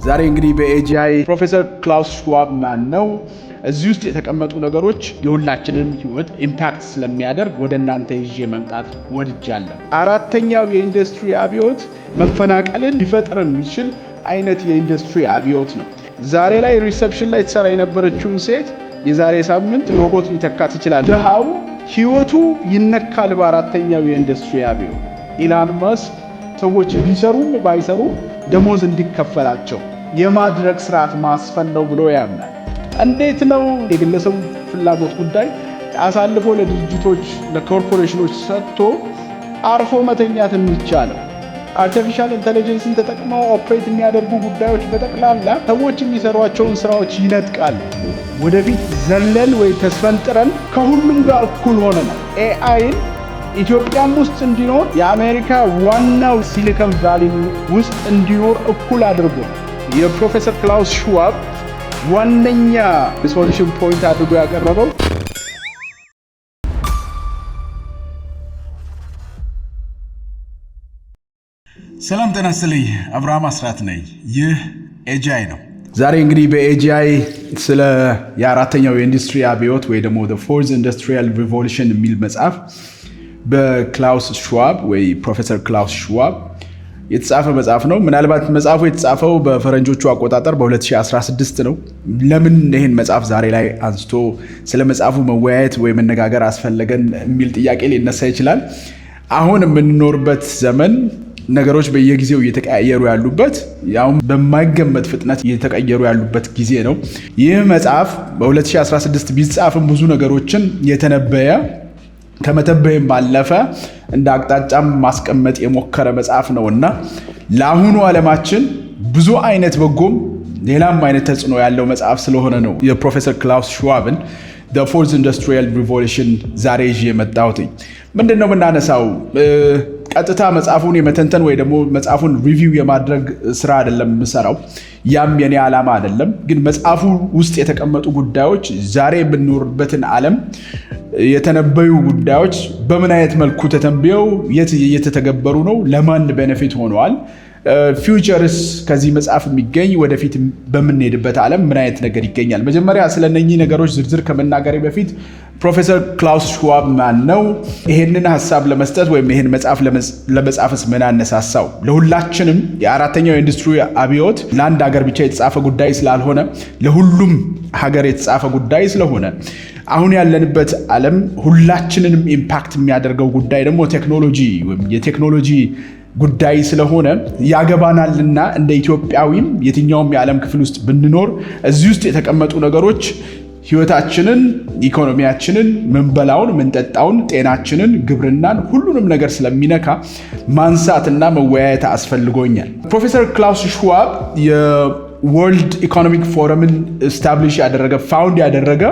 ዛሬ እንግዲህ በኤጂአይ ፕሮፌሰር ክላውስ ሽዋብ ማን ነው እዚህ ውስጥ የተቀመጡ ነገሮች የሁላችንም ህይወት ኢምፓክት ስለሚያደርግ ወደ እናንተ ይዤ መምጣት ወድጃለሁ። አራተኛው የኢንዱስትሪ አብዮት መፈናቀልን ሊፈጥር የሚችል አይነት የኢንዱስትሪ አብዮት ነው። ዛሬ ላይ ሪሰፕሽን ላይ ተሰራ የነበረችውን ሴት የዛሬ ሳምንት ሮቦት ሊተካት ይችላል። ድሃው ህይወቱ ይነካል በአራተኛው የኢንዱስትሪ አብዮት። ኢላን መስክ ሰዎች ቢሰሩም ባይሰሩም ደሞዝ እንዲከፈላቸው የማድረግ ስርዓት ማስፈን ነው ብሎ ያምናል። እንዴት ነው የግለሰቡ ፍላጎት ጉዳይ አሳልፎ ለድርጅቶች ለኮርፖሬሽኖች ሰጥቶ አርፎ መተኛት የሚቻለው? አርቲፊሻል ኢንተለጀንስን ተጠቅመው ኦፕሬት የሚያደርጉ ጉዳዮች በጠቅላላ ሰዎች የሚሰሯቸውን ስራዎች ይነጥቃሉ። ወደፊት ዘለን ወይ ተስፈንጥረን ከሁሉም ጋር እኩል ሆነናል። ኤአይን ኢትዮጵያም ውስጥ እንዲኖር የአሜሪካ ዋናው ሲሊኮን ቫሊ ውስጥ እንዲኖር እኩል አድርጎ የፕሮፌሰር ክላውስ ሽዋብ ዋነኛ ሶሉሽን ፖይንት አድርጎ ያቀረበው። ሰላም ጤና ይስጥልኝ። አብርሃም አስራት ነኝ። ይህ ኤጂአይ ነው። ዛሬ እንግዲህ በኤጂአይ ስለ የአራተኛው የኢንዱስትሪ አብዮት ወይ ደግሞ the fourth industrial revolution የሚል መጽሐፍ በክላውስ ሽዋብ ወይ ፕሮፌሰር ክላውስ ሽዋብ የተጻፈ መጽሐፍ ነው። ምናልባት መጽሐፉ የተጻፈው በፈረንጆቹ አቆጣጠር በ2016 ነው። ለምን ይህን መጽሐፍ ዛሬ ላይ አንስቶ ስለ መጽሐፉ መወያየት ወይ መነጋገር አስፈለገን የሚል ጥያቄ ሊነሳ ይችላል። አሁን የምንኖርበት ዘመን ነገሮች በየጊዜው እየተቀያየሩ ያሉበት ያውም በማይገመት ፍጥነት እየተቀየሩ ያሉበት ጊዜ ነው። ይህ መጽሐፍ በ2016 ቢጻፍም ብዙ ነገሮችን የተነበየ ከመተበይም ባለፈ እንደ አቅጣጫም ማስቀመጥ የሞከረ መጽሐፍ ነውና ለአሁኑ ዓለማችን ብዙ አይነት በጎም ሌላም አይነት ተጽዕኖ ያለው መጽሐፍ ስለሆነ ነው የፕሮፌሰር ክላውስ ሽዋብን the fourth industrial revolution ዛሬ ይዤ የመጣሁት። ምንድነው የምናነሳው? ቀጥታ መጽሐፉን የመተንተን ወይ ደግሞ መጽሐፉን ሪቪው የማድረግ ስራ አይደለም የምሰራው። ያም የኔ ዓላማ አይደለም። ግን መጽሐፉ ውስጥ የተቀመጡ ጉዳዮች ዛሬ የምንኖርበትን ዓለም የተነበዩ ጉዳዮች በምን አይነት መልኩ ተተንብየው የት እየተተገበሩ ነው፣ ለማን ቤኔፊት ሆነዋል፣ ፊውቸርስ ከዚህ መጽሐፍ የሚገኝ ወደፊት በምንሄድበት ዓለም ምን አይነት ነገር ይገኛል። መጀመሪያ ስለነኚህ ነገሮች ዝርዝር ከመናገሬ በፊት ፕሮፌሰር ክላውስ ሽዋብ ማን ነው? ይሄንን ሐሳብ ለመስጠት ወይም ይሄን መጽሐፍ ለመጻፍስ ምን አነሳሳው? ለሁላችንም የአራተኛው ኢንዱስትሪ አብዮት ለአንድ ሀገር ብቻ የተጻፈ ጉዳይ ስላልሆነ ለሁሉም ሀገር የተጻፈ ጉዳይ ስለሆነ አሁን ያለንበት ዓለም ሁላችንንም ኢምፓክት የሚያደርገው ጉዳይ ደግሞ ቴክኖሎጂ ወይም የቴክኖሎጂ ጉዳይ ስለሆነ ያገባናልና እንደ ኢትዮጵያዊም የትኛውም የዓለም ክፍል ውስጥ ብንኖር እዚህ ውስጥ የተቀመጡ ነገሮች ህይወታችንን፣ ኢኮኖሚያችንን፣ ምንበላውን፣ ምንጠጣውን፣ ጤናችንን፣ ግብርናን ሁሉንም ነገር ስለሚነካ ማንሳትና መወያየት አስፈልጎኛል። ፕሮፌሰር ክላውስ ሽዋብ የወርልድ ኢኮኖሚክ ፎረምን ስታብሊሽ ያደረገ ፋውንድ ያደረገ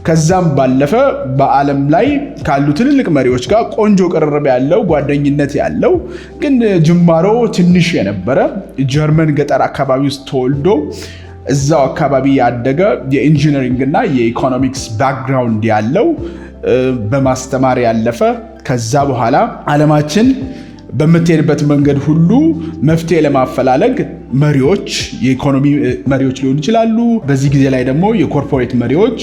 ከዛም ባለፈ በዓለም ላይ ካሉ ትልልቅ መሪዎች ጋር ቆንጆ ቅርርብ ያለው ጓደኝነት ያለው ግን ጅማሮ ትንሽ የነበረ ጀርመን ገጠር አካባቢ ውስጥ ተወልዶ እዛው አካባቢ ያደገ የኢንጂነሪንግ እና የኢኮኖሚክስ ባክግራውንድ ያለው በማስተማር ያለፈ ከዛ በኋላ ዓለማችን በምትሄድበት መንገድ ሁሉ መፍትሄ ለማፈላለግ መሪዎች፣ የኢኮኖሚ መሪዎች ሊሆኑ ይችላሉ። በዚህ ጊዜ ላይ ደግሞ የኮርፖሬት መሪዎች፣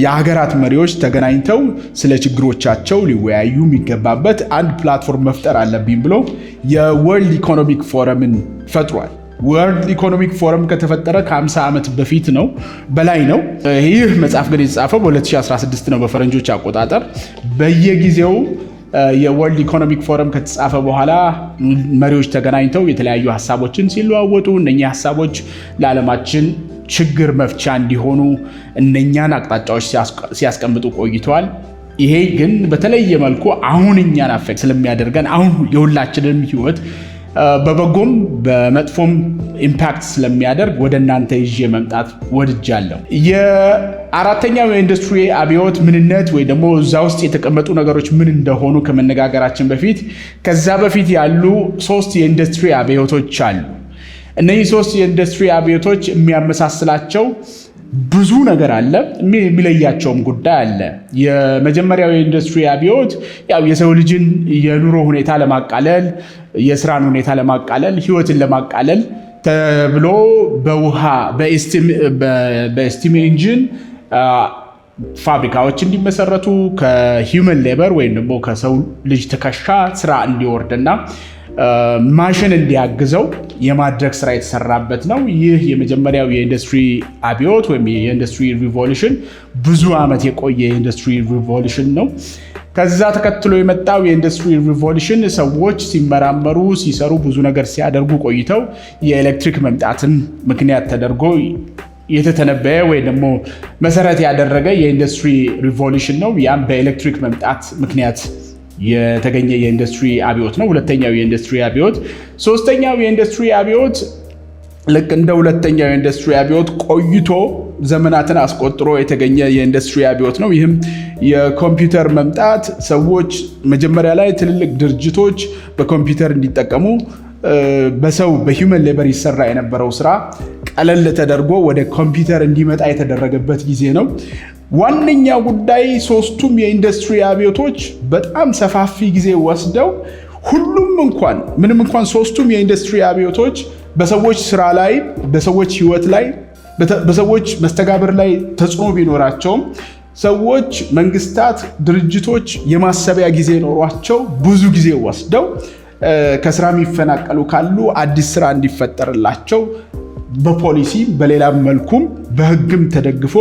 የሀገራት መሪዎች ተገናኝተው ስለ ችግሮቻቸው ሊወያዩ የሚገባበት አንድ ፕላትፎርም መፍጠር አለብኝ ብሎ የወርልድ ኢኮኖሚክ ፎረምን ፈጥሯል። ወርልድ ኢኮኖሚክ ፎረም ከተፈጠረ ከ50 ዓመት በፊት ነው በላይ ነው። ይህ መጽሐፍ ግን የተጻፈው በ2016 ነው በፈረንጆች አቆጣጠር። በየጊዜው የወርልድ ኢኮኖሚክ ፎረም ከተጻፈ በኋላ መሪዎች ተገናኝተው የተለያዩ ሀሳቦችን ሲለዋወጡ እነኚህ ሀሳቦች ለዓለማችን ችግር መፍቻ እንዲሆኑ እነኛን አቅጣጫዎች ሲያስቀምጡ ቆይተዋል። ይሄ ግን በተለየ መልኩ አሁን እኛን አፌክት ስለሚያደርገን አሁን የሁላችንም ህይወት በበጎም በመጥፎም ኢምፓክት ስለሚያደርግ ወደ እናንተ ይዤ መምጣት ወድጃለሁ። የአራተኛው የኢንዱስትሪ አብዮት ምንነት ወይ ደግሞ እዛ ውስጥ የተቀመጡ ነገሮች ምን እንደሆኑ ከመነጋገራችን በፊት ከዛ በፊት ያሉ 3 የኢንዱስትሪ አብዮቶች አሉ። እነዚህ 3 የኢንዱስትሪ አብዮቶች የሚያመሳስላቸው ብዙ ነገር አለ፣ የሚለያቸውም ጉዳይ አለ። የመጀመሪያው የኢንዱስትሪ አብዮት ያው የሰው ልጅን የኑሮ ሁኔታ ለማቃለል፣ የስራን ሁኔታ ለማቃለል፣ ህይወትን ለማቃለል ተብሎ በውሃ በስቲም ኢንጂን ፋብሪካዎች እንዲመሰረቱ ከሂውመን ሌበር ወይም ደግሞ ከሰው ልጅ ትከሻ ስራ እንዲወርድና ማሽን እንዲያግዘው የማድረግ ስራ የተሰራበት ነው። ይህ የመጀመሪያው የኢንዱስትሪ አብዮት ወይም የኢንዱስትሪ ሪቮሉሽን ብዙ ዓመት የቆየ የኢንዱስትሪ ሪቮሉሽን ነው። ከዛ ተከትሎ የመጣው የኢንዱስትሪ ሪቮሉሽን ሰዎች ሲመራመሩ ሲሰሩ ብዙ ነገር ሲያደርጉ ቆይተው የኤሌክትሪክ መምጣትን ምክንያት ተደርጎ የተተነበየ ወይ ደግሞ መሰረት ያደረገ የኢንዱስትሪ ሪቮሉሽን ነው። ያም በኤሌክትሪክ መምጣት ምክንያት የተገኘ የኢንዱስትሪ አብዮት ነው። ሁለተኛው የኢንዱስትሪ አብዮት። ሶስተኛው የኢንዱስትሪ አብዮት ልክ እንደ ሁለተኛው የኢንዱስትሪ አብዮት ቆይቶ ዘመናትን አስቆጥሮ የተገኘ የኢንዱስትሪ አብዮት ነው። ይህም የኮምፒውተር መምጣት ሰዎች መጀመሪያ ላይ ትልልቅ ድርጅቶች በኮምፒውተር እንዲጠቀሙ በሰው በሂውመን ሌበር ይሰራ የነበረው ስራ ቀለል ተደርጎ ወደ ኮምፒውተር እንዲመጣ የተደረገበት ጊዜ ነው። ዋነኛው ጉዳይ ሶስቱም የኢንዱስትሪ አብዮቶች በጣም ሰፋፊ ጊዜ ወስደው ምንም እንኳን ሶስቱም የኢንዱስትሪ አብዮቶች በሰዎች ስራ ላይ፣ በሰዎች ህይወት ላይ፣ በሰዎች መስተጋብር ላይ ተጽዕኖ ቢኖራቸውም ሰዎች፣ መንግስታት፣ ድርጅቶች የማሰቢያ ጊዜ ኖሯቸው ብዙ ጊዜ ወስደው ከስራ የሚፈናቀሉ ካሉ አዲስ ስራ እንዲፈጠርላቸው በፖሊሲ በሌላም መልኩም በህግም ተደግፎ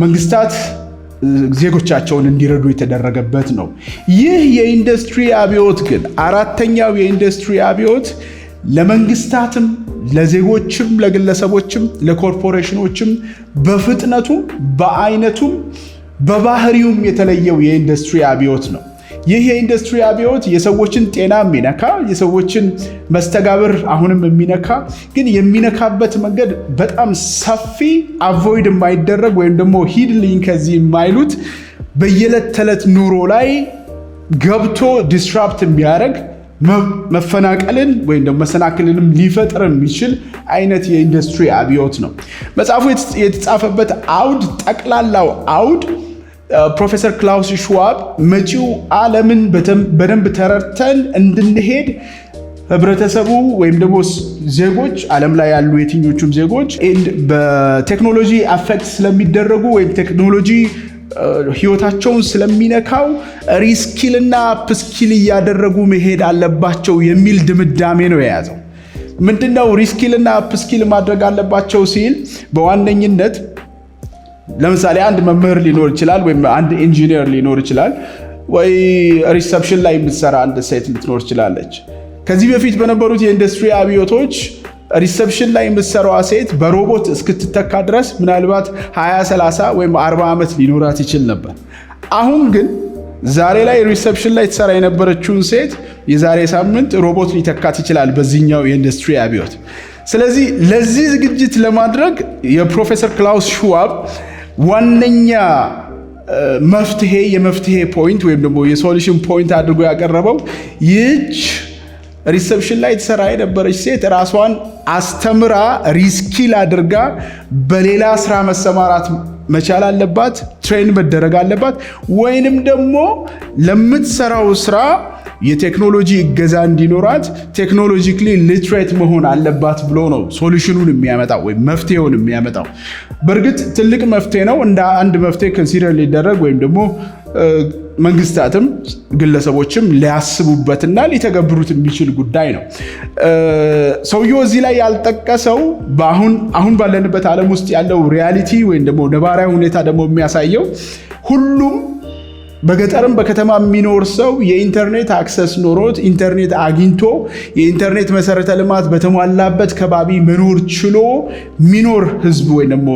መንግስታት ዜጎቻቸውን እንዲረዱ የተደረገበት ነው። ይህ የኢንዱስትሪ አብዮት ግን አራተኛው የኢንዱስትሪ አብዮት ለመንግስታትም፣ ለዜጎችም፣ ለግለሰቦችም፣ ለኮርፖሬሽኖችም በፍጥነቱም በአይነቱም በባህሪውም የተለየው የኢንዱስትሪ አብዮት ነው። ይህ የኢንዱስትሪ አብዮት የሰዎችን ጤና የሚነካ የሰዎችን መስተጋብር አሁንም የሚነካ ግን የሚነካበት መንገድ በጣም ሰፊ አቮይድ የማይደረግ ወይም ደግሞ ሂድልኝ ከዚህ የማይሉት በየዕለት ተዕለት ኑሮ ላይ ገብቶ ዲስራፕት የሚያደርግ መፈናቀልን ወይም ደግሞ መሰናክልንም ሊፈጥር የሚችል አይነት የኢንዱስትሪ አብዮት ነው። መጽሐፉ የተጻፈበት አውድ ጠቅላላው አውድ ፕሮፌሰር ክላውስ ሽዋብ መጪው ዓለምን በደንብ ተረድተን እንድንሄድ ህብረተሰቡ ወይም ደግሞ ዜጎች ዓለም ላይ ያሉ የትኞቹም ዜጎች በቴክኖሎጂ አፌክት ስለሚደረጉ ወይም ቴክኖሎጂ ህይወታቸውን ስለሚነካው ሪስኪልና አፕስኪል እያደረጉ መሄድ አለባቸው የሚል ድምዳሜ ነው የያዘው። ምንድነው ሪስኪልና አፕስኪል ማድረግ አለባቸው ሲል በዋነኝነት ለምሳሌ አንድ መምህር ሊኖር ይችላል፣ ወይም አንድ ኢንጂነር ሊኖር ይችላል፣ ወይ ሪሰፕሽን ላይ የምትሰራ አንድ ሴት ልትኖር ይችላለች። ከዚህ በፊት በነበሩት የኢንዱስትሪ አብዮቶች ሪሰፕሽን ላይ የምትሰራዋ ሴት በሮቦት እስክትተካ ድረስ ምናልባት 20፣ 30 ወይም 40 ዓመት ሊኖራት ይችል ነበር። አሁን ግን ዛሬ ላይ ሪሰፕሽን ላይ ትሰራ የነበረችውን ሴት የዛሬ ሳምንት ሮቦት ሊተካት ይችላል በዚህኛው የኢንዱስትሪ አብዮት። ስለዚህ ለዚህ ዝግጅት ለማድረግ የፕሮፌሰር ክላውስ ሽዋብ ዋነኛ የመፍትሄ ፖይንት ወይም ደግሞ የሶሉሽን ፖይንት አድርጎ ያቀረበው ይህች ሪሰፕሽን ላይ ትሰራ የነበረች ሴት ራሷን አስተምራ ሪስኪል አድርጋ በሌላ ስራ መሰማራት መቻል አለባት፣ ትሬን መደረግ አለባት፣ ወይንም ደግሞ ለምትሰራው ስራ የቴክኖሎጂ እገዛ እንዲኖራት ቴክኖሎጂካሊ ሊትሬት መሆን አለባት ብሎ ነው ሶሉሽኑን የሚያመጣው ወይም መፍትሄውን የሚያመጣው። በእርግጥ ትልቅ መፍትሄ ነው፣ እንደ አንድ መፍትሄ ኮንሲደር ሊደረግ ወይም ደግሞ መንግስታትም ግለሰቦችም ሊያስቡበትና ሊተገብሩት የሚችል ጉዳይ ነው። ሰውየው እዚህ ላይ ያልጠቀሰው አሁን ባለንበት ዓለም ውስጥ ያለው ሪያሊቲ ወይም ደግሞ ነባራዊ ሁኔታ ደግሞ የሚያሳየው ሁሉም በገጠርም በከተማ የሚኖር ሰው የኢንተርኔት አክሰስ ኖሮት ኢንተርኔት አግኝቶ የኢንተርኔት መሰረተ ልማት በተሟላበት ከባቢ መኖር ችሎ ሚኖር ህዝብ ወይ ደግሞ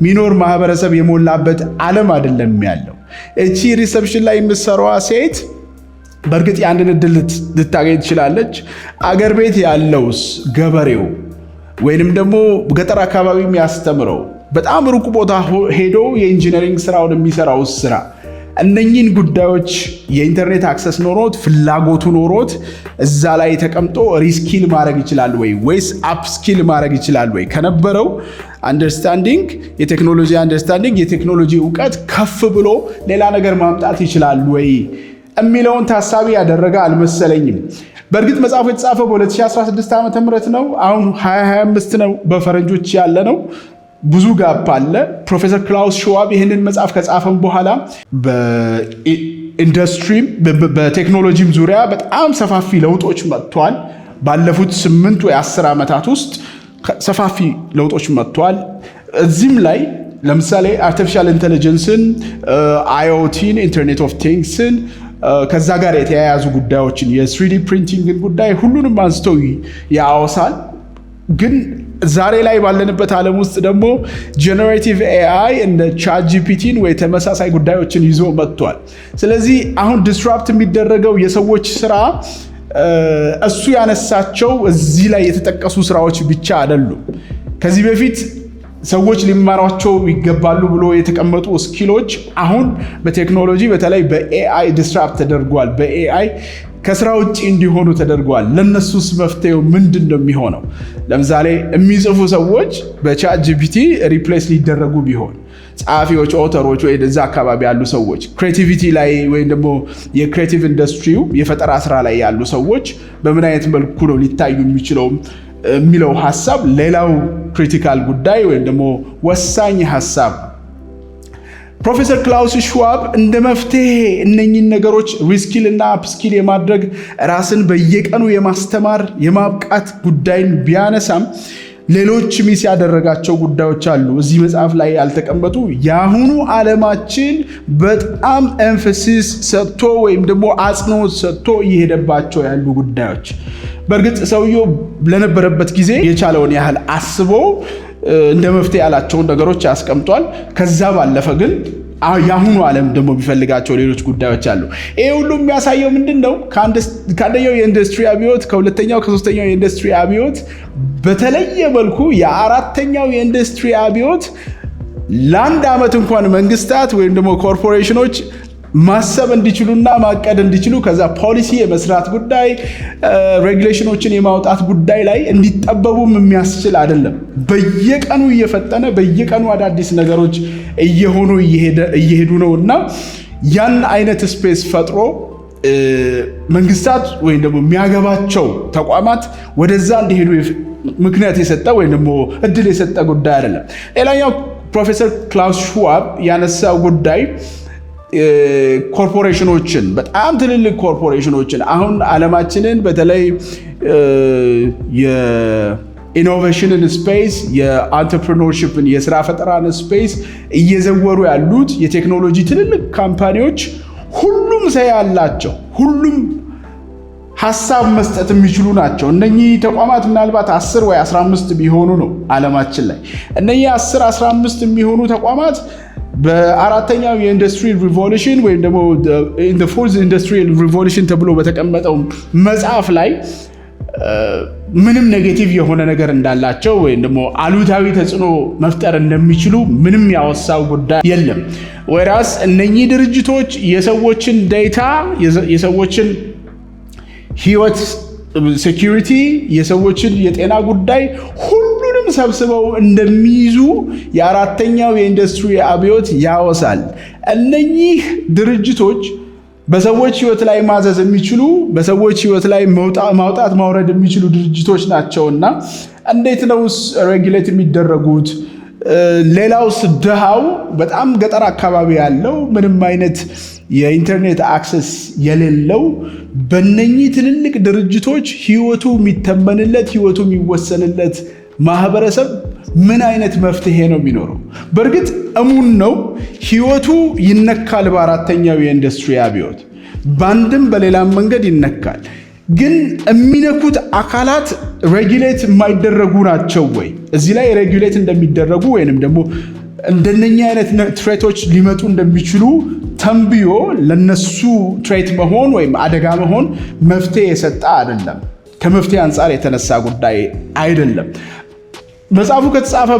ሚኖር ማህበረሰብ የሞላበት ዓለም አይደለም ያለው። እቺ ሪሰፕሽን ላይ የምትሰራዋ ሴት በእርግጥ ያንድን እድል ልታገኝ ትችላለች። አገር ቤት ያለውስ ገበሬው ወይንም ደግሞ ገጠር አካባቢ የሚያስተምረው በጣም ሩቅ ቦታ ሄዶ የኢንጂነሪንግ ስራውን የሚሰራው ስራ እነኚህን ጉዳዮች የኢንተርኔት አክሰስ ኖሮት ፍላጎቱ ኖሮት እዛ ላይ ተቀምጦ ሪስኪል ማድረግ ይችላል ወይስ አፕስኪል ማድረግ ይችላል ወይ? ከነበረው አንደርስታንዲንግ የቴክኖሎጂ አንደርስታንዲንግ የቴክኖሎጂ እውቀት ከፍ ብሎ ሌላ ነገር ማምጣት ይችላል ወይ የሚለውን ታሳቢ ያደረገ አልመሰለኝም። በእርግጥ መጽሐፉ የተጻፈው በ2016 ዓ.ም ነው። አሁን 2025 ነው በፈረንጆች ያለ ነው። ብዙ ጋፕ አለ። ፕሮፌሰር ክላውስ ሽዋብ ይህንን መጽሐፍ ከጻፈም በኋላ በኢንዱስትሪም በቴክኖሎጂም ዙሪያ በጣም ሰፋፊ ለውጦች መጥቷል። ባለፉት 8 ወይ 10 ዓመታት ውስጥ ሰፋፊ ለውጦች መጥቷል። እዚህም ላይ ለምሳሌ አርቲፊሻል ኢንተለጀንስን፣ አይኦቲን፣ ኢንተርኔት ኦፍ ቲንግስን ከዛ ጋር የተያያዙ ጉዳዮችን የስሪዲ ፕሪንቲንግን ጉዳይ ሁሉንም አንስተው ያወሳል። ግን ዛሬ ላይ ባለንበት ዓለም ውስጥ ደግሞ ጀነሬቲቭ ኤአይ እንደ ቻት ጂፒቲን ወይ ተመሳሳይ ጉዳዮችን ይዞ መጥቷል። ስለዚህ አሁን ዲስራፕት የሚደረገው የሰዎች ስራ እሱ ያነሳቸው እዚህ ላይ የተጠቀሱ ስራዎች ብቻ አይደሉም። ከዚህ በፊት ሰዎች ሊማሯቸው ይገባሉ ብሎ የተቀመጡ ስኪሎች አሁን በቴክኖሎጂ በተለይ በኤአይ ዲስራፕት ተደርጓል። በኤአይ ከስራ ውጭ እንዲሆኑ ተደርጓል። ለነሱስ መፍትሄው ምንድን ነው የሚሆነው? ለምሳሌ የሚጽፉ ሰዎች በቻት ጂፒቲ ሪፕሌስ ሊደረጉ ቢሆን ጸሐፊዎች፣ ኦተሮች ወይ እዛ አካባቢ ያሉ ሰዎች ክሬቲቪቲ ላይ ወይም ደግሞ የክሬቲቭ ኢንዱስትሪው የፈጠራ ስራ ላይ ያሉ ሰዎች በምን አይነት መልኩ ነው ሊታዩ የሚለው ሐሳብ ሌላው ክሪቲካል ጉዳይ ወይም ደግሞ ወሳኝ ሐሳብ። ፕሮፌሰር ክላውስ ሽዋብ እንደ መፍትሄ እነኚህን ነገሮች ሪስኪል እና አፕስኪል የማድረግ ራስን በየቀኑ የማስተማር የማብቃት ጉዳይን ቢያነሳም ሌሎች ሚስ ያደረጋቸው ጉዳዮች አሉ እዚህ መጽሐፍ ላይ ያልተቀመጡ። የአሁኑ ዓለማችን በጣም ኤምፋሲስ ሰጥቶ ወይም ደግሞ አጽንኦት ሰጥቶ እየሄደባቸው ያሉ ጉዳዮች። በእርግጥ ሰውየው ለነበረበት ጊዜ የቻለውን ያህል አስቦ እንደ መፍትሄ ያላቸውን ነገሮች ያስቀምጧል። ከዛ ባለፈ ግን የአሁኑ ዓለም ደግሞ የሚፈልጋቸው ሌሎች ጉዳዮች አሉ። ይሄ ሁሉ የሚያሳየው ምንድን ነው? ከአንደኛው የኢንዱስትሪ አብዮት፣ ከሁለተኛው ከሶስተኛው የኢንዱስትሪ አብዮት በተለየ መልኩ የአራተኛው የኢንዱስትሪ አብዮት ለአንድ ዓመት እንኳን መንግስታት ወይም ደግሞ ኮርፖሬሽኖች ማሰብ እንዲችሉና ማቀድ እንዲችሉ ከዛ ፖሊሲ የመስራት ጉዳይ ሬጉሌሽኖችን የማውጣት ጉዳይ ላይ እንዲጠበቡም የሚያስችል አይደለም። በየቀኑ እየፈጠነ በየቀኑ አዳዲስ ነገሮች እየሆኑ እየሄዱ ነው እና ያን አይነት ስፔስ ፈጥሮ መንግስታት ወይም ደግሞ የሚያገባቸው ተቋማት ወደዛ እንዲሄዱ ምክንያት የሰጠ ወይም ደግሞ እድል የሰጠ ጉዳይ አይደለም። ሌላኛው ፕሮፌሰር ክላውስ ሽዋብ ያነሳው ጉዳይ ኮርፖሬሽኖችን በጣም ትልልቅ ኮርፖሬሽኖችን አሁን ዓለማችንን በተለይ የኢኖቬሽንን ስፔስ የአንትርፕረነርሺፕን የስራ ፈጠራን ስፔስ እየዘወሩ ያሉት የቴክኖሎጂ ትልልቅ ካምፓኒዎች ሁሉም ሰው ያላቸው ሁሉም ሀሳብ መስጠት የሚችሉ ናቸው። እነኚህ ተቋማት ምናልባት 10 ወይ 15 ቢሆኑ ነው ዓለማችን ላይ። እነኚህ 10 15 የሚሆኑ ተቋማት በአራተኛው የኢንዱስትሪ ሪቮሉሽን ወይም ደግሞ ኢን ዘ ፎርዝ ኢንዱስትሪያል ሪቮሉሽን ተብሎ በተቀመጠው መጽሐፍ ላይ ምንም ኔጌቲቭ የሆነ ነገር እንዳላቸው ወይም ደግሞ አሉታዊ ተጽዕኖ መፍጠር እንደሚችሉ ምንም ያወሳው ጉዳይ የለም። ወይራስ እነኚህ ድርጅቶች የሰዎችን ዴታ የሰዎችን ህይወት ሴኩሪቲ የሰዎችን የጤና ጉዳይ ሁሉንም ሰብስበው እንደሚይዙ የአራተኛው የኢንዱስትሪ አብዮት ያወሳል። እነኚህ ድርጅቶች በሰዎች ህይወት ላይ ማዘዝ የሚችሉ በሰዎች ህይወት ላይ ማውጣት ማውረድ የሚችሉ ድርጅቶች ናቸውና እንዴት ነው ሬጉሌት የሚደረጉት? ሌላው ድሃው በጣም ገጠር አካባቢ ያለው ምንም አይነት የኢንተርኔት አክሰስ የሌለው በእነኚህ ትልልቅ ድርጅቶች ህይወቱ የሚተመንለት ህይወቱ የሚወሰንለት ማህበረሰብ ምን አይነት መፍትሄ ነው የሚኖረው? በእርግጥ እሙን ነው ህይወቱ ይነካል። በአራተኛው የኢንዱስትሪ አብዮት በአንድም በሌላም መንገድ ይነካል። ግን የሚነኩት አካላት ሬጉሌት የማይደረጉ ናቸው ወይ? እዚህ ላይ ሬጉሌት እንደሚደረጉ ወይንም ደግሞ እንደነኛ አይነት ትሬቶች ሊመጡ እንደሚችሉ ተንብዮ ለነሱ ትሬት መሆን ወይም አደጋ መሆን መፍትሄ የሰጠ አይደለም። ከመፍትሄ አንጻር የተነሳ ጉዳይ አይደለም። መጽሐፉ ከተጻፈ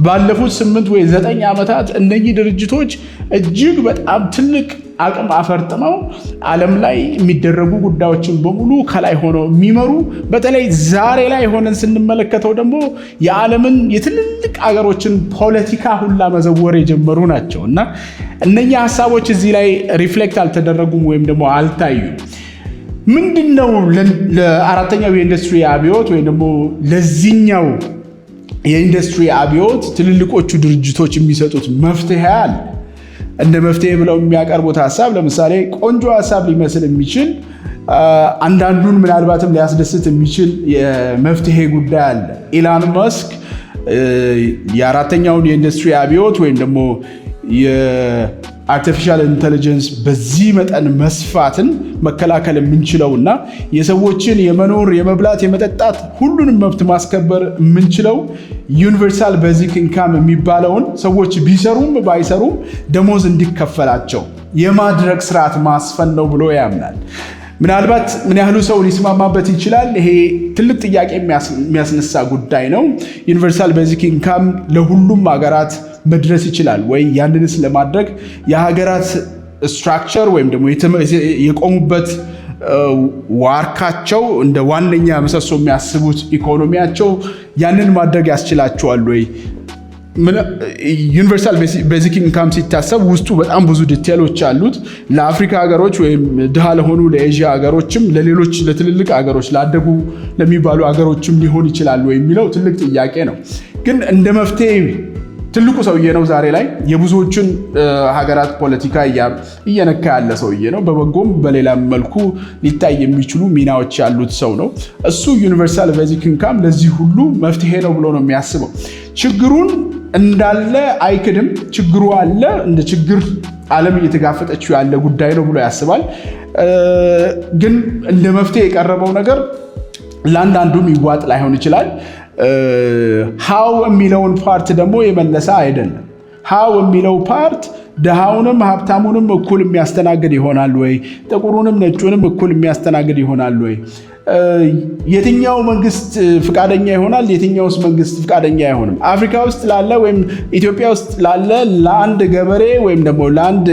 ባለፉት 8 ወይ 9 ዓመታት እነኚህ ድርጅቶች እጅግ በጣም ትልቅ አቅም አፈርጥመው ዓለም ላይ የሚደረጉ ጉዳዮችን በሙሉ ከላይ ሆነው የሚመሩ በተለይ ዛሬ ላይ ሆነን ስንመለከተው ደግሞ የዓለምን የትልልቅ አገሮችን ፖለቲካ ሁላ መዘወር የጀመሩ ናቸው እና እነኚህ ሀሳቦች እዚህ ላይ ሪፍሌክት አልተደረጉም ወይም ደግሞ አልታዩም። ምንድነው ለአራተኛው የኢንዱስትሪ አብዮት ወይ ደግሞ ለዚህኛው የኢንዱስትሪ አብዮት ትልልቆቹ ድርጅቶች የሚሰጡት መፍትሄ አለ? እንደ መፍትሄ ብለው የሚያቀርቡት ሐሳብ ለምሳሌ ቆንጆ ሐሳብ ሊመስል የሚችል አንዳንዱን ምናልባትም ሊያስደስት የሚችል የመፍትሄ ጉዳይ አለ። ኢላን መስክ የአራተኛውን የኢንዱስትሪ አብዮት ወይም ደግሞ የአርቲፊሻል ኢንተለጀንስ በዚህ መጠን መስፋትን መከላከል የምንችለውና የሰዎችን የመኖር የመብላት የመጠጣት ሁሉንም መብት ማስከበር የምንችለው ዩኒቨርሳል ቤዚክ ኢንካም የሚባለውን ሰዎች ቢሰሩም ባይሰሩም ደሞዝ እንዲከፈላቸው የማድረግ ስርዓት ማስፈን ነው ብሎ ያምናል። ምናልባት ምን ያህሉ ሰው ሊስማማበት ይችላል? ይሄ ትልቅ ጥያቄ የሚያስነሳ ጉዳይ ነው። ዩኒቨርሳል ቤዚክ ኢንካም ለሁሉም ሀገራት መድረስ ይችላል ወይ? ያንንስ ለማድረግ የሀገራት ስትራክቸር ወይም ደግሞ የቆሙበት ዋርካቸው እንደ ዋነኛ ምሰሶ የሚያስቡት ኢኮኖሚያቸው ያንን ማድረግ ያስችላቸዋል ወይ? ዩኒቨርሳል ቤዚክ ኢንካም ሲታሰብ ውስጡ በጣም ብዙ ዲቴሎች አሉት። ለአፍሪካ ሀገሮች ወይም ድሃ ለሆኑ ለኤዥያ ሀገሮችም ለሌሎች ለትልልቅ ሀገሮች ላደጉ ለሚባሉ ሀገሮችም ሊሆን ይችላል ወይ የሚለው ትልቅ ጥያቄ ነው። ግን እንደ መፍትሄ ትልቁ ሰውዬ ነው። ዛሬ ላይ የብዙዎችን ሀገራት ፖለቲካ እየነካ ያለ ሰውዬ ነው። በበጎም በሌላም መልኩ ሊታይ የሚችሉ ሚናዎች ያሉት ሰው ነው። እሱ ዩኒቨርሳል ቤዚክ ኢንካም ለዚህ ሁሉ መፍትሄ ነው ብሎ ነው የሚያስበው። ችግሩን እንዳለ አይክድም። ችግሩ አለ፣ እንደ ችግር ዓለም እየተጋፈጠችው ያለ ጉዳይ ነው ብሎ ያስባል። ግን እንደ መፍትሄ የቀረበው ነገር ለአንዳንዱም ይዋጥ ላይሆን ይችላል። ሃው የሚለውን ፓርት ደግሞ የመለሰ አይደለም። ሃው የሚለው ፓርት ድሃውንም ሀብታሙንም እኩል የሚያስተናግድ ይሆናል ወይ? ጥቁሩንም ነጩንም እኩል የሚያስተናግድ ይሆናል ወይ? የትኛው መንግስት ፍቃደኛ ይሆናል? የትኛውስ መንግስት ፍቃደኛ አይሆንም? አፍሪካ ውስጥ ላለ ወይም ኢትዮጵያ ውስጥ ላለ ለአንድ ገበሬ ወይም ደግሞ ለአንድ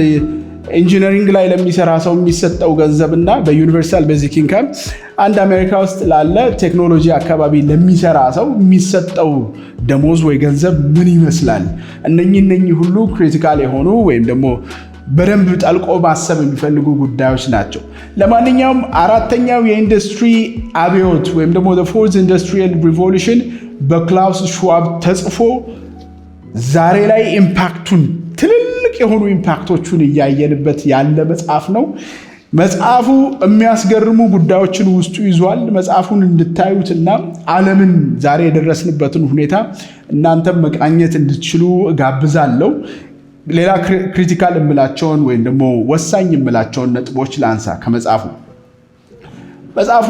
ኢንጂነሪንግ ላይ ለሚሰራ ሰው የሚሰጠው ገንዘብና በዩኒቨርሳል ቤዚክ ኢንካም አንድ አሜሪካ ውስጥ ላለ ቴክኖሎጂ አካባቢ ለሚሰራ ሰው የሚሰጠው ደሞዝ ወይ ገንዘብ ምን ይመስላል? እነኚህ ሁሉ ክሪቲካል የሆኑ ወይም ደግሞ በደንብ ጠልቆ ማሰብ የሚፈልጉ ጉዳዮች ናቸው። ለማንኛውም አራተኛው የኢንዱስትሪ አብዮት ወይም ደግሞ ፎርዝ ኢንዱስትሪያል ሪቮሉሽን በክላውስ ሽዋብ ተጽፎ ዛሬ ላይ ኢምፓክቱን ትልልቅ የሆኑ ኢምፓክቶቹን እያየንበት ያለ መጽሐፍ ነው። መጽሐፉ የሚያስገርሙ ጉዳዮችን ውስጡ ይዟል። መጽሐፉን እንድታዩትና ዓለምን ዛሬ የደረስንበትን ሁኔታ እናንተም መቃኘት እንድትችሉ እጋብዛለሁ። ሌላ ክሪቲካል የምላቸውን ወይም ደግሞ ወሳኝ የምላቸውን ነጥቦች ላንሳ ከመጽሐፉ። መጽሐፉ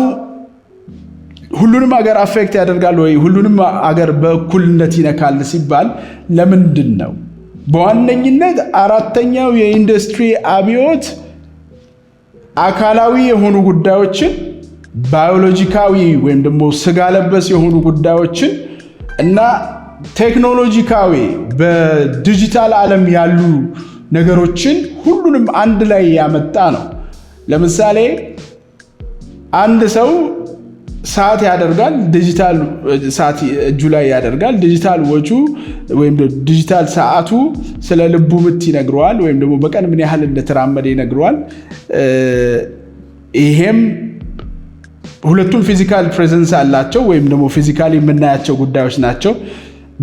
ሁሉንም ሀገር አፌክት ያደርጋል ወይ ሁሉንም ሀገር በእኩልነት ይነካል ሲባል ለምንድን ነው? በዋነኝነት አራተኛው የኢንዱስትሪ አብዮት አካላዊ የሆኑ ጉዳዮችን፣ ባዮሎጂካዊ ወይም ደግሞ ስጋ ለበስ የሆኑ ጉዳዮችን እና ቴክኖሎጂካዊ በዲጂታል ዓለም ያሉ ነገሮችን ሁሉንም አንድ ላይ ያመጣ ነው። ለምሳሌ አንድ ሰው ሰዓት ያደርጋል፣ ዲጂታል ሰዓት እጁ ላይ ያደርጋል። ዲጂታል ወቹ ወይም ዲጂታል ሰዓቱ ስለ ልቡ ምት ይነግረዋል፣ ወይም ደግሞ በቀን ምን ያህል እንደተራመደ ይነግረዋል። ይሄም ሁለቱም ፊዚካል ፕሬዘንስ አላቸው ወይም ደግሞ ፊዚካሊ የምናያቸው ጉዳዮች ናቸው።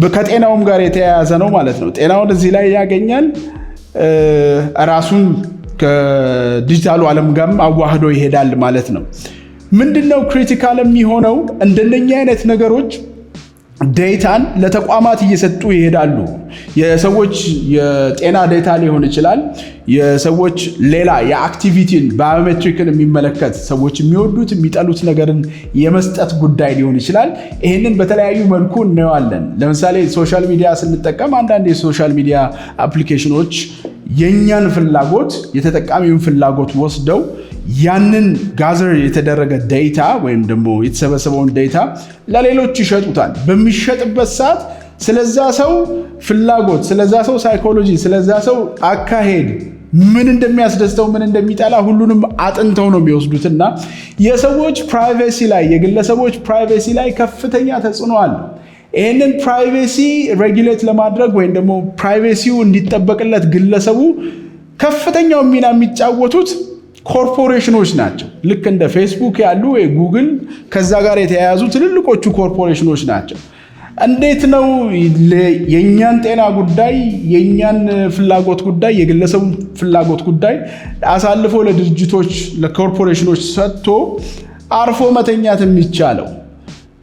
ከጤናውም ጋር የተያያዘ ነው ማለት ነው። ጤናውን እዚህ ላይ ያገኛል። ራሱን ከዲጂታሉ ዓለም ጋርም አዋህዶ ይሄዳል ማለት ነው። ምንድነው ክሪቲካል የሚሆነው? እንደነኛ አይነት ነገሮች ዴታን ለተቋማት እየሰጡ ይሄዳሉ። የሰዎች የጤና ዴታ ሊሆን ይችላል። የሰዎች ሌላ የአክቲቪቲን ባዮሜትሪክን የሚመለከት ሰዎች የሚወዱት የሚጠሉት ነገርን የመስጠት ጉዳይ ሊሆን ይችላል። ይህንን በተለያዩ መልኩ እናየዋለን። ለምሳሌ ሶሻል ሚዲያ ስንጠቀም አንዳንድ የሶሻል ሚዲያ አፕሊኬሽኖች የኛን ፍላጎት የተጠቃሚውን ፍላጎት ወስደው ያንን ጋዘር የተደረገ ዴታ ወይም ደግሞ የተሰበሰበውን ዴታ ለሌሎች ይሸጡታል። በሚሸጥበት ሰዓት ስለዛ ሰው ፍላጎት፣ ስለዛ ሰው ሳይኮሎጂ፣ ስለዛ ሰው አካሄድ ምን እንደሚያስደስተው ምን እንደሚጠላ ሁሉንም አጥንተው ነው የሚወስዱትና የሰዎች ፕራይቬሲ ላይ የግለሰቦች ፕራይቬሲ ላይ ከፍተኛ ተጽዕኖ አለ። ይህንን ፕራይቬሲ ሬጉሌት ለማድረግ ወይም ደግሞ ፕራይቬሲው እንዲጠበቅለት ግለሰቡ ከፍተኛው ሚና የሚጫወቱት ኮርፖሬሽኖች ናቸው። ልክ እንደ ፌስቡክ ያሉ ወይ ጉግል ከዛ ጋር የተያያዙ ትልልቆቹ ኮርፖሬሽኖች ናቸው። እንዴት ነው የኛን ጤና ጉዳይ፣ የኛን ፍላጎት ጉዳይ፣ የግለሰቡን ፍላጎት ጉዳይ አሳልፎ ለድርጅቶች ለኮርፖሬሽኖች ሰጥቶ አርፎ መተኛት የሚቻለው?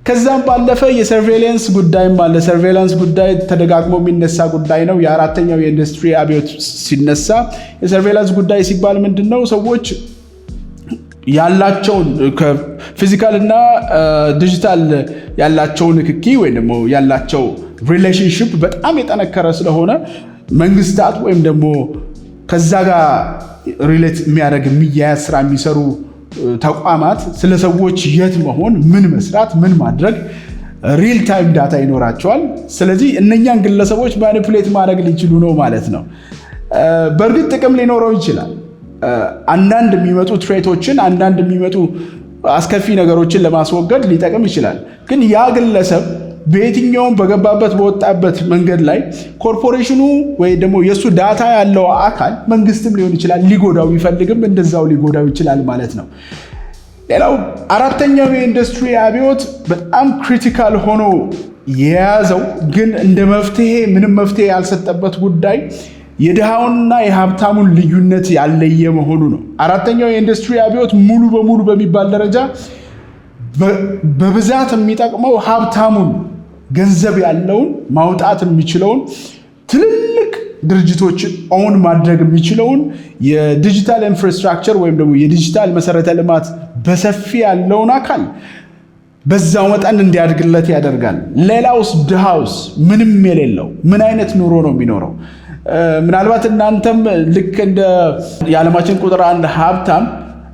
ከዛም ባለፈ የሰርቬይላንስ ጉዳይም አለ። ሰርቬይላንስ ጉዳይ ተደጋግሞ የሚነሳ ጉዳይ ነው። የአራተኛው የኢንዱስትሪ አብዮት ሲነሳ የሰርቬይላንስ ጉዳይ ሲባል ምንድነው? ሰዎች ያላቸውን ከፊዚካል እና ዲጂታል ያላቸው ንክኪ ወይም ደግሞ ያላቸው ሪሌሽንሺፕ በጣም የጠነከረ ስለሆነ መንግስታት ወይም ደግሞ ከዛ ጋር ሪሌት የሚያደርግ የሚያያዝ ስራ የሚሰሩ ተቋማት ስለ ሰዎች የት መሆን፣ ምን መስራት፣ ምን ማድረግ ሪል ታይም ዳታ ይኖራቸዋል። ስለዚህ እነኛን ግለሰቦች ማኒፑሌት ማድረግ ሊችሉ ነው ማለት ነው። በእርግጥ ጥቅም ሊኖረው ይችላል። አንዳንድ የሚመጡ ትሬቶችን፣ አንዳንድ የሚመጡ አስከፊ ነገሮችን ለማስወገድ ሊጠቅም ይችላል። ግን ያ ግለሰብ በየትኛውም በገባበት በወጣበት መንገድ ላይ ኮርፖሬሽኑ ወይ ደግሞ የእሱ ዳታ ያለው አካል መንግስትም ሊሆን ይችላል፣ ሊጎዳው ቢፈልግም እንደዛው ሊጎዳው ይችላል ማለት ነው። ሌላው አራተኛው የኢንዱስትሪ አብዮት በጣም ክሪቲካል ሆኖ የያዘው ግን እንደ መፍትሄ ምንም መፍትሄ ያልሰጠበት ጉዳይ የድሃውንና የሀብታሙን ልዩነት ያለየ መሆኑ ነው። አራተኛው የኢንዱስትሪ አብዮት ሙሉ በሙሉ በሚባል ደረጃ በብዛት የሚጠቅመው ሀብታሙን፣ ገንዘብ ያለውን ማውጣት የሚችለውን ትልልቅ ድርጅቶችን ኦውን ማድረግ የሚችለውን የዲጂታል ኢንፍራስትራክቸር ወይም ደግሞ የዲጂታል መሰረተ ልማት በሰፊ ያለውን አካል በዛው መጠን እንዲያድግለት ያደርጋል። ሌላውስ ድሃውስ ምንም የሌለው ምን አይነት ኑሮ ነው የሚኖረው? ምናልባት እናንተም ልክ እንደ የዓለማችን ቁጥር 1 ሀብታም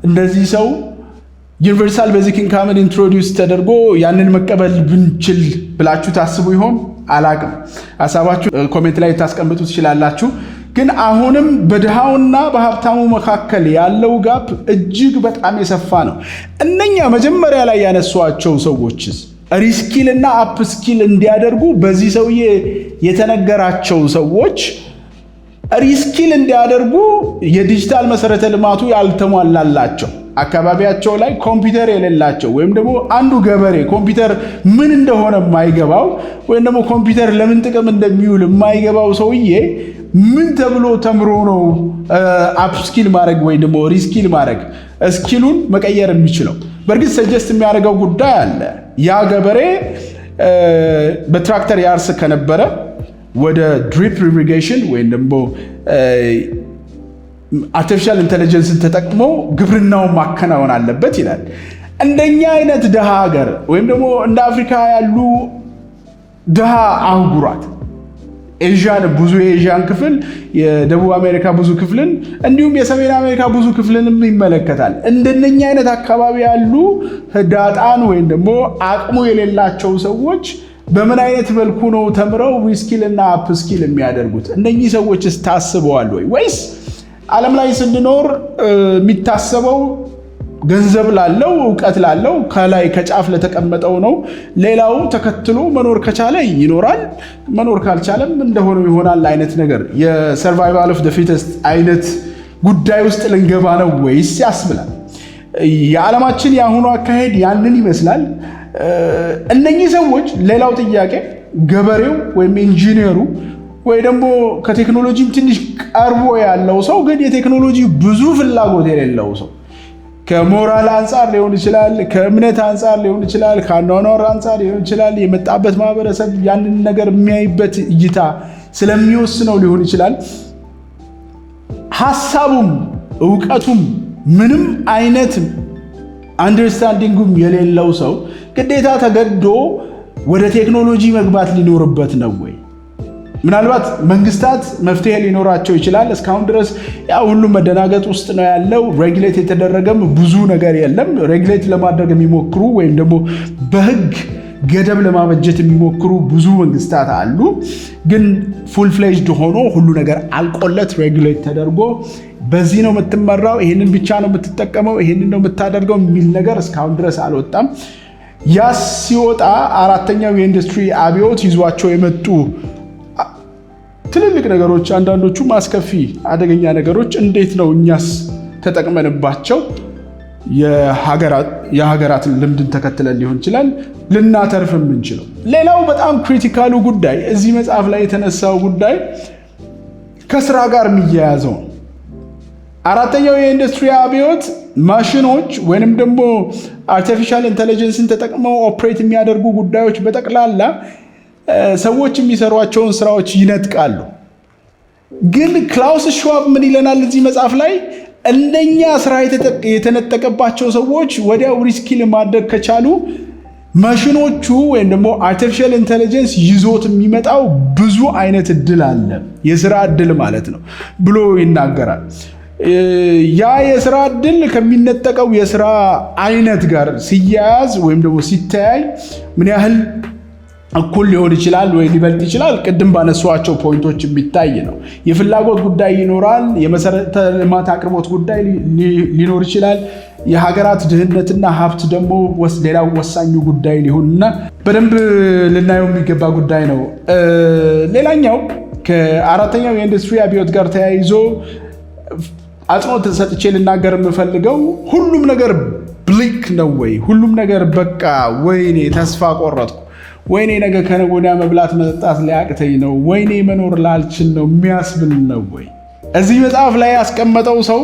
እንደዚህ ሰው ዩኒቨርሳል ቤዚክ ኢንካምን ኢንትሮዲውስ ተደርጎ ያንን መቀበል ብንችል ብላችሁ ታስቡ ይሆን? አላቅም። ሀሳባችሁ ኮሜንት ላይ ታስቀምጡ ትችላላችሁ። ግን አሁንም በድሃውና በሀብታሙ መካከል ያለው ጋፕ እጅግ በጣም የሰፋ ነው። እነኛ መጀመሪያ ላይ ያነሷቸው ሰዎችስ ሪስኪል እና አፕ ስኪል እንዲያደርጉ በዚህ ሰውዬ የተነገራቸው ሰዎች ሪስኪል እንዲያደርጉ የዲጂታል መሰረተ ልማቱ ያልተሟላላቸው፣ አካባቢያቸው ላይ ኮምፒውተር የሌላቸው ወይም ደግሞ አንዱ ገበሬ ኮምፒውተር ምን እንደሆነ የማይገባው ወይም ደግሞ ኮምፒውተር ለምን ጥቅም እንደሚውል የማይገባው ሰውዬ ምን ተብሎ ተምሮ ነው አፕ ስኪል ማድረግ ወይ ደግሞ ሪስኪል ማድረግ ስኪሉን መቀየር የሚችለው? በእርግጥ ሰጀስት የሚያደርገው ጉዳይ አለ። ያ ገበሬ በትራክተር ያርስ ከነበረ ወደ ድሪፕ ኢሪጌሽን ወይም ደግሞ አርቲፊሻል ኢንተለጀንስን ተጠቅሞ ግብርናውን ማከናወን አለበት ይላል። እንደኛ አይነት ድሃ ሀገር ወይም ደግሞ እንደ አፍሪካ ያሉ ድሃ አህጉራት ኤዥያን ብዙ የኤዥያን ክፍል፣ የደቡብ አሜሪካ ብዙ ክፍልን እንዲሁም የሰሜን አሜሪካ ብዙ ክፍልንም ይመለከታል። እንደነኛ አይነት አካባቢ ያሉ ህዳጣን ወይም ደግሞ አቅሙ የሌላቸው ሰዎች በምን አይነት መልኩ ነው ተምረው ሪስኪል እና አፕ ስኪል የሚያደርጉት? እነኚህ ሰዎችስ ታስበዋል ወይ? ወይስ ዓለም ላይ ስንኖር የሚታሰበው ገንዘብ ላለው እውቀት ላለው ከላይ ከጫፍ ለተቀመጠው ነው። ሌላው ተከትሎ መኖር ከቻለ ይኖራል፣ መኖር ካልቻለም እንደሆነው ይሆናል አይነት ነገር የሰርቫይቫል ኦፍ ዘ ፊተስት አይነት ጉዳይ ውስጥ ልንገባ ነው ወይስ ያስብላል። የዓለማችን የአሁኑ አካሄድ ያንን ይመስላል። እነኚህ ሰዎች ሌላው ጥያቄ ገበሬው ወይም ኢንጂነሩ ወይ ደግሞ ከቴክኖሎጂም ትንሽ ቀርቦ ያለው ሰው ግን የቴክኖሎጂ ብዙ ፍላጎት የሌለው ሰው ከሞራል አንጻር ሊሆን ይችላል፣ ከእምነት አንጻር ሊሆን ይችላል፣ ከአኗኗር አንጻር ሊሆን ይችላል። የመጣበት ማህበረሰብ ያንን ነገር የሚያይበት እይታ ስለሚወስነው ሊሆን ይችላል። ሐሳቡም እውቀቱም ምንም አይነት አንደርስታንዲንጉም የሌለው ሰው ግዴታ ተገዶ ወደ ቴክኖሎጂ መግባት ሊኖርበት ነው ወይ? ምናልባት መንግስታት መፍትሄ ሊኖራቸው ይችላል። እስካሁን ድረስ ያው ሁሉም መደናገጥ ውስጥ ነው ያለው። ሬጉሌት የተደረገም ብዙ ነገር የለም። ሬጉሌት ለማድረግ የሚሞክሩ ወይም ደግሞ በህግ ገደብ ለማበጀት የሚሞክሩ ብዙ መንግስታት አሉ። ግን ፉል ፍሌጅድ ሆኖ ሁሉ ነገር አልቆለት ሬጉሌት ተደርጎ በዚህ ነው የምትመራው፣ ይሄንን ብቻ ነው የምትጠቀመው፣ ይሄንን ነው የምታደርገው የሚል ነገር እስካሁን ድረስ አልወጣም። ያ ሲወጣ አራተኛው የኢንዱስትሪ አብዮት ይዟቸው የመጡ ትልልቅ ነገሮች፣ አንዳንዶቹ አስከፊ አደገኛ ነገሮች እንዴት ነው እኛስ ተጠቅመንባቸው የሀገራትን ልምድን ተከትለን ሊሆን ይችላል ልናተርፍ የምንችለው። ሌላው በጣም ክሪቲካሉ ጉዳይ እዚህ መጽሐፍ ላይ የተነሳው ጉዳይ ከስራ ጋር የሚያያዘው ነው። አራተኛው የኢንዱስትሪ አብዮት ማሽኖች ወይንም ደግሞ አርቲፊሻል ኢንተለጀንስን ተጠቅመው ኦፕሬት የሚያደርጉ ጉዳዮች በጠቅላላ ሰዎች የሚሰሯቸውን ስራዎች ይነጥቃሉ። ግን ክላውስ ሽዋብ ምን ይለናል እዚህ መጽሐፍ ላይ? እነኛ ስራ የተነጠቀባቸው ሰዎች ወዲያው ሪስኪል ማድረግ ከቻሉ ማሽኖቹ ወይም ደግሞ አርቲፊሻል ኢንተለጀንስ ይዞት የሚመጣው ብዙ አይነት እድል አለ፣ የስራ እድል ማለት ነው ብሎ ይናገራል። ያ የስራ እድል ከሚነጠቀው የስራ አይነት ጋር ሲያያዝ ወይም ደግሞ ሲተያይ ምን ያህል እኩል ሊሆን ይችላል ወይ ሊበልጥ ይችላል? ቅድም ባነሷቸው ፖይንቶች የሚታይ ነው። የፍላጎት ጉዳይ ይኖራል። የመሰረተ ልማት አቅርቦት ጉዳይ ሊኖር ይችላል። የሀገራት ድህነትና ሀብት ደግሞ ሌላው ወሳኙ ጉዳይ ሊሆንና በደንብ ልናየው የሚገባ ጉዳይ ነው። ሌላኛው ከአራተኛው የኢንዱስትሪ አብዮት ጋር ተያይዞ አጽንኦት ሰጥቼ ልናገር የምፈልገው ሁሉም ነገር ብሊክ ነው ወይ? ሁሉም ነገር በቃ ወይኔ ተስፋ ቆረጥኩ፣ ወይኔ ነገ ከነገ ወዲያ መብላት መጠጣት ሊያቅተኝ ነው፣ ወይኔ መኖር ላልችል ነው የሚያስብል ነው ወይ? እዚህ መጽሐፍ ላይ ያስቀመጠው ሰው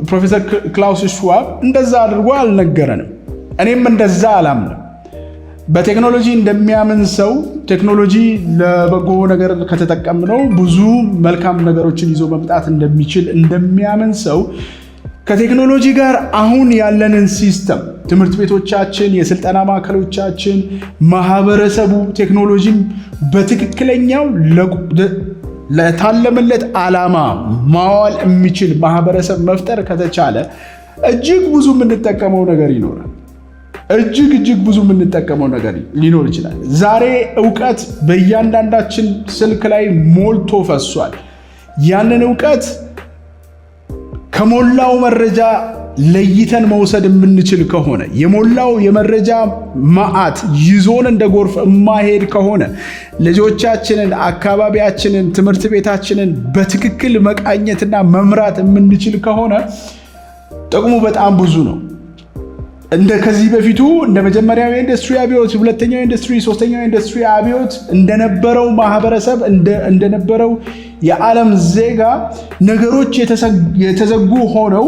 ፕሮፌሰር ክላውስ ሽዋብ እንደዛ አድርጎ አልነገረንም። እኔም እንደዛ አላምንም። በቴክኖሎጂ እንደሚያምን ሰው ቴክኖሎጂ ለበጎ ነገር ከተጠቀምነው ብዙ መልካም ነገሮችን ይዞ መምጣት እንደሚችል እንደሚያምን ሰው ከቴክኖሎጂ ጋር አሁን ያለንን ሲስተም፣ ትምህርት ቤቶቻችን፣ የስልጠና ማዕከሎቻችን፣ ማህበረሰቡ ቴክኖሎጂን በትክክለኛው ለታለመለት ዓላማ ማዋል የሚችል ማህበረሰብ መፍጠር ከተቻለ እጅግ ብዙ የምንጠቀመው ነገር ይኖራል። እጅግ ብዙ የምንጠቀመው ነገር ሊኖር ይችላል። ዛሬ ዕውቀት በእያንዳንዳችን ስልክ ላይ ሞልቶ ፈሷል። ያንን ዕውቀት ከሞላው መረጃ ለይተን መውሰድ የምንችል ከሆነ የሞላው የመረጃ ማዕት ይዞን እንደ ጎርፍ የማይሄድ ከሆነ ልጆቻችንን፣ አካባቢያችንን፣ ትምህርት ቤታችንን በትክክል መቃኘትና መምራት የምንችል ከሆነ ጥቅሙ በጣም ብዙ ነው። እንደ ከዚህ በፊቱ እንደ መጀመሪያው የኢንዱስትሪ አብዮት፣ ሁለተኛው ኢንዱስትሪ፣ ሶስተኛው ኢንዱስትሪ አብዮት እንደነበረው ማህበረሰብ እንደነበረው የዓለም ዜጋ ነገሮች የተዘጉ ሆነው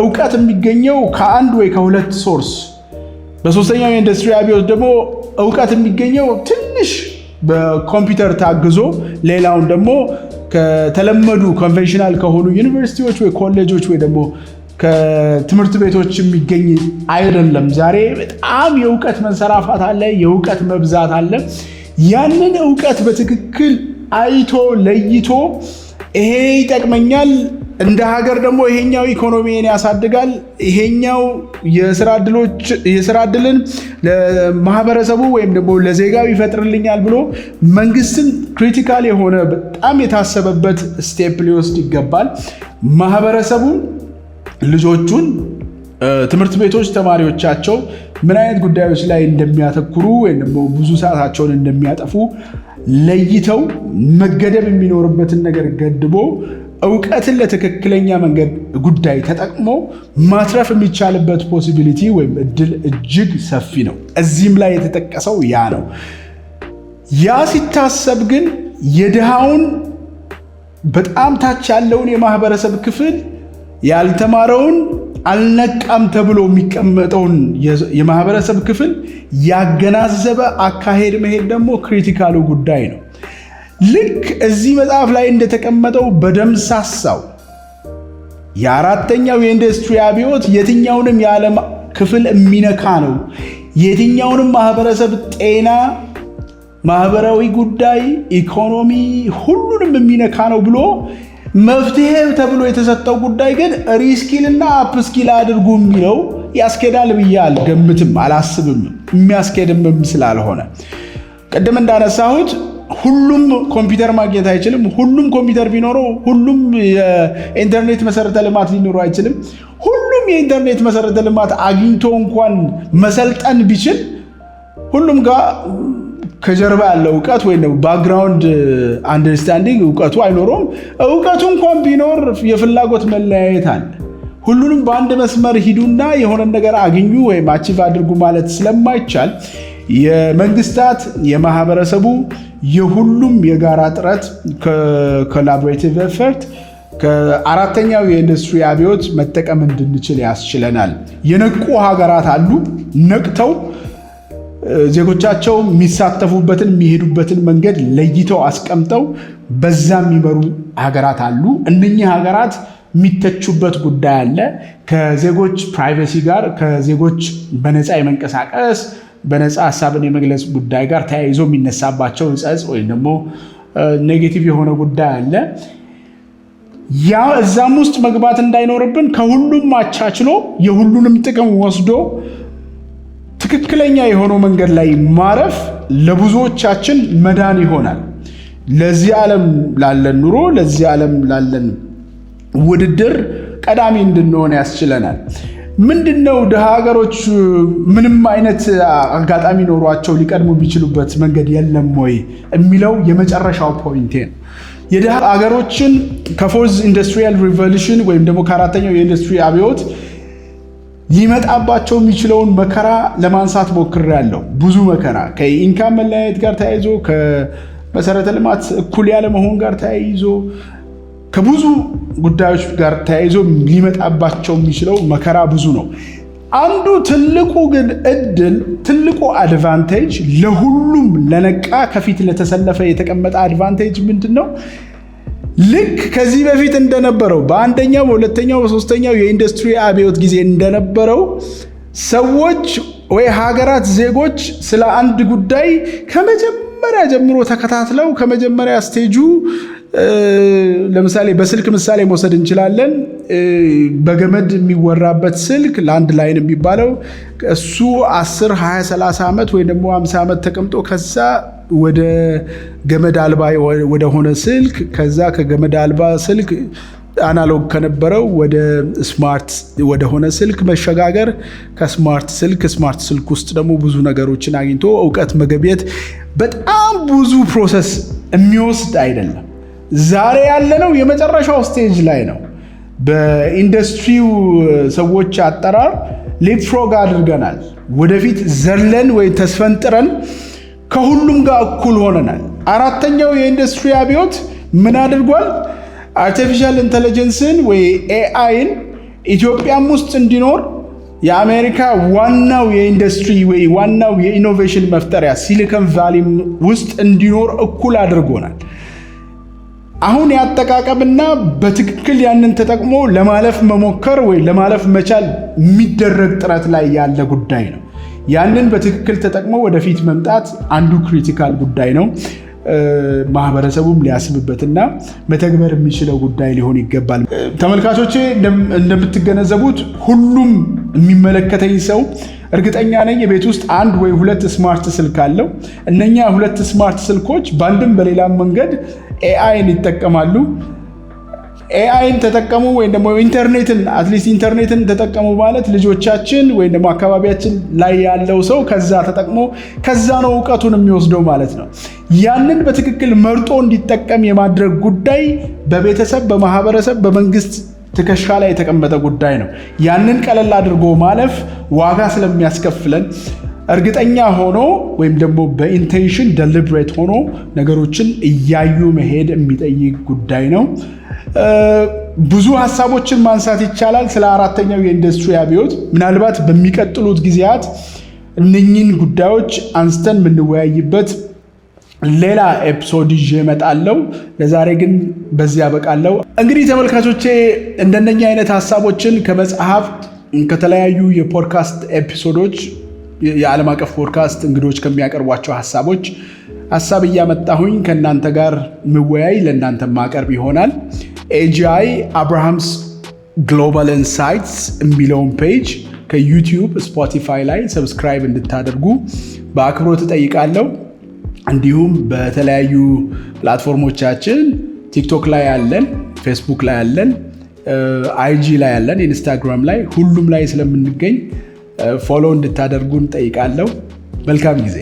ዕውቀት የሚገኘው ከአንድ ወይ ከሁለት ሶርስ፣ በሶስተኛው የኢንዱስትሪ አብዮት ደግሞ ዕውቀት የሚገኘው ትንሽ በኮምፒውተር ታግዞ ሌላውን ደግሞ ከተለመዱ ኮንቬንሽናል ከሆኑ ዩኒቨርሲቲዎች ወይ ኮሌጆች ወይ ደግሞ ከትምህርት ቤቶች የሚገኝ አይደለም። ዛሬ በጣም የዕውቀት መንሰራፋት አለ፣ የዕውቀት መብዛት አለ። ያንን ዕውቀት በትክክል አይቶ ለይቶ ይሄ ይጠቅመኛል፣ እንደ ሀገር ደግሞ ይሄኛው ኢኮኖሚን ያሳድጋል፣ ይሄኛው የስራ ዕድልን ለማህበረሰቡ ወይም ደግሞ ለዜጋው ይፈጥርልኛል ብሎ መንግስትን ክሪቲካል የሆነ በጣም የታሰበበት ስቴፕ ሊወስድ ይገባል። ማህበረሰቡን፣ ልጆቹን፣ ትምህርት ቤቶች ተማሪዎቻቸው ምን አይነት ጉዳዮች ላይ እንደሚያተኩሩ ወይም ደግሞ ብዙ ሰዓታቸውን እንደሚያጠፉ ለይተው መገደብ የሚኖርበትን ነገር ገድቦ ዕውቀትን ለትክክለኛ መንገድ ጉዳይ ተጠቅሞ ማትረፍ የሚቻልበት ፖሲቢሊቲ ወይም እድል እጅግ ሰፊ ነው። እዚህም ላይ የተጠቀሰው ያ ነው። ያ ሲታሰብ ግን የድሃውን በጣም ታች ያለውን የማህበረሰብ ክፍል ያልተማረውን አልነቃም ተብሎ የሚቀመጠውን የማህበረሰብ ክፍል ያገናዘበ አካሄድ መሄድ ደግሞ ክሪቲካሉ ጉዳይ ነው። ልክ እዚህ መጽሐፍ ላይ እንደተቀመጠው በደምሳሳው የአራተኛው የኢንዱስትሪ አብዮት የትኛውንም የዓለም ክፍል የሚነካ ነው፣ የትኛውንም ማህበረሰብ ጤና፣ ማህበራዊ ጉዳይ፣ ኢኮኖሚ ሁሉንም የሚነካ ነው ብሎ መፍትሄ ተብሎ የተሰጠው ጉዳይ ግን ሪስኪልና አፕስኪል አድርጉ የሚለው ያስኬዳል ብዬ አልገምትም፣ አላስብም። የሚያስኬድም ስላልሆነ ቅድም እንዳነሳሁት ሁሉም ኮምፒውተር ማግኘት አይችልም። ሁሉም ኮምፒውተር ቢኖረው ሁሉም የኢንተርኔት መሰረተ ልማት ሊኖረው አይችልም። ሁሉም የኢንተርኔት መሰረተ ልማት አግኝቶ እንኳን መሰልጠን ቢችል ሁሉም ጋር ከጀርባ ያለው ዕውቀት ወይም ባክግራውንድ አንደርስታንዲንግ ዕውቀቱ አይኖረውም። ዕውቀቱ እንኳን ቢኖር የፍላጎት መለያየት አለ። ሁሉንም በአንድ መስመር ሂዱና የሆነ ነገር አግኙ ወይም አቺቭ አድርጉ ማለት ስለማይቻል የመንግስታት የማህበረሰቡ የሁሉም የጋራ ጥረት ኮላቦሬቲቭ ኤፈርት ከአራተኛው የኢንዱስትሪ አብዮት መጠቀም እንድንችል ያስችለናል። የነቁ ሀገራት አሉ። ነቅተው ዜጎቻቸው የሚሳተፉበትን የሚሄዱበትን መንገድ ለይተው አስቀምጠው በዛ የሚመሩ ሀገራት አሉ። እነኚህ ሀገራት የሚተቹበት ጉዳይ አለ። ከዜጎች ፕራይቬሲ ጋር ከዜጎች በነፃ የመንቀሳቀስ በነፃ ሀሳብን የመግለጽ ጉዳይ ጋር ተያይዞ የሚነሳባቸው ጸጽ ወይም ደግሞ ኔጌቲቭ የሆነ ጉዳይ አለ። ያ እዛም ውስጥ መግባት እንዳይኖርብን ከሁሉም አቻችሎ የሁሉንም ጥቅም ወስዶ ትክክለኛ የሆነው መንገድ ላይ ማረፍ ለብዙዎቻችን መዳን ይሆናል። ለዚህ ዓለም ላለን ኑሮ ለዚህ ዓለም ላለን ውድድር ቀዳሚ እንድንሆን ያስችለናል። ምንድነው ድሃ ሀገሮች ምንም አይነት አጋጣሚ ኖሯቸው ሊቀድሙ የሚችሉበት መንገድ የለም ወይ የሚለው የመጨረሻው ፖይንቴ ነው። የድሃ ሀገሮችን ከፎርዝ ኢንዱስትሪያል ሪቮሉሽን ወይም ደግሞ ከአራተኛው የኢንዱስትሪ አብዮት ሊመጣባቸው የሚችለውን መከራ ለማንሳት ሞክሬያለሁ። ብዙ መከራ ከኢንካም መለያየት ጋር ተያይዞ ከመሰረተ ልማት እኩል ያለ መሆን ጋር ተያይዞ ከብዙ ጉዳዮች ጋር ተያይዞ ሊመጣባቸው የሚችለው መከራ ብዙ ነው። አንዱ ትልቁ ግን እድል ትልቁ አድቫንቴጅ ለሁሉም ለነቃ ከፊት ለተሰለፈ የተቀመጠ አድቫንቴጅ ምንድን ነው? ልክ ከዚህ በፊት እንደነበረው በአንደኛው በሁለተኛው በሶስተኛው የኢንዱስትሪ አብዮት ጊዜ እንደነበረው ሰዎች ወይ ሀገራት ዜጎች ስለ አንድ ጉዳይ ከመጀመሪያ ጀምሮ ተከታትለው ከመጀመሪያ ስቴጁ ለምሳሌ በስልክ ምሳሌ መውሰድ እንችላለን። በገመድ የሚወራበት ስልክ ላንድ ላይን የሚባለው እሱ 10 20 30 ዓመት ወይ ደግሞ 50 ዓመት ተቀምጦ ከዛ ወደ ገመድ አልባ ወደ ሆነ ስልክ ከዛ ከገመድ አልባ ስልክ አናሎግ ከነበረው ወደ ስማርት ወደ ሆነ ስልክ መሸጋገር ከስማርት ስልክ ውስጥ ደግሞ ብዙ ነገሮችን አግኝቶ እውቀት መገብየት በጣም ብዙ ፕሮሰስ የሚወስድ አይደለም። ዛሬ ያለነው የመጨረሻው ስቴጅ ላይ ነው። በኢንዱስትሪው ሰዎች አጠራር ሊፕፍሮግ አድርገናል። ወደፊት ዘለን ወይ ተስፈንጥረን ከሁሉም ጋር እኩል ሆነናል። አራተኛው የኢንዱስትሪ አብዮት ምን አድርጓል? አርቲፊሻል ኢንተለጀንስን ወይ ኤአይን ኢትዮጵያም ውስጥ እንዲኖር የአሜሪካ ዋናው የኢንዱስትሪ ወይ ዋናው የኢኖቬሽን መፍጠሪያ ሲሊኮን ቫሊ ውስጥ እንዲኖር እኩል አድርጎናል። አሁን ያጠቃቀምና በትክክል ያንን ተጠቅሞ ለማለፍ መሞከር ወይ ለማለፍ መቻል የሚደረግ ጥረት ላይ ያለ ጉዳይ ነው። ያንን በትክክል ተጠቅሞ ወደፊት መምጣት አንዱ ክሪቲካል ጉዳይ ነው። ማህበረሰቡም ሊያስብበትና መተግበር የሚችለው ጉዳይ ሊሆን ይገባል። ተመልካቾቼ እንደምትገነዘቡት ሁሉም የሚመለከተኝ ሰው እርግጠኛ ነኝ የቤት ውስጥ አንድ ወይ ሁለት ስማርት ስልክ አለው። እነኛ ሁለት ስማርት ስልኮች በአንድም በሌላም መንገድ ኤአይን ይጠቀማሉ። ኤአይን ተጠቀሙ ወይም ደግሞ ኢንተርኔትን አትሊስት ኢንተርኔትን ተጠቀሙ ማለት ልጆቻችን ወይም ደግሞ አካባቢያችን ላይ ያለው ሰው ከዛ ተጠቅሞ ከዛ ነው እውቀቱን የሚወስደው ማለት ነው። ያንን በትክክል መርጦ እንዲጠቀም የማድረግ ጉዳይ በቤተሰብ፣ በማህበረሰብ፣ በመንግስት ትከሻ ላይ የተቀመጠ ጉዳይ ነው። ያንን ቀለል አድርጎ ማለፍ ዋጋ ስለሚያስከፍለን እርግጠኛ ሆኖ ወይም ደግሞ በኢንቴንሽን ደሊብሬት ሆኖ ነገሮችን እያዩ መሄድ የሚጠይቅ ጉዳይ ነው። ብዙ ሀሳቦችን ማንሳት ይቻላል ስለ አራተኛው የኢንዱስትሪ አብዮት። ምናልባት በሚቀጥሉት ጊዜያት እነኚህን ጉዳዮች አንስተን የምንወያይበት ሌላ ኤፒሶድ ይዤ እመጣለሁ። ለዛሬ ግን በዚህ ያበቃለሁ። እንግዲህ ተመልካቾቼ እንደነኛ አይነት ሀሳቦችን ከመጽሐፍት ከተለያዩ የፖድካስት ኤፒሶዶች የዓለም አቀፍ ፖድካስት እንግዶች ከሚያቀርቧቸው ሀሳብ እያመጣሁኝ ከእናንተ ጋር ምወያይ ለእናንተ ማቀርብ ይሆናል። ኤጂአይ አብርሃምስ ግሎባል ኢንሳይትስ የሚለውን ፔጅ ከዩቲዩብ ስፖቲፋይ ላይ ሰብስክራይብ እንድታደርጉ በአክብሮት እጠይቃለሁ። እንዲሁም በተለያዩ ፕላትፎርሞቻችን ቲክቶክ ላይ ያለን፣ ፌስቡክ ላይ ያለን፣ አይጂ ላይ ያለን፣ ኢንስታግራም ላይ ሁሉም ላይ ስለምንገኝ ፎሎ እንድታደርጉን እጠይቃለሁ። መልካም ጊዜ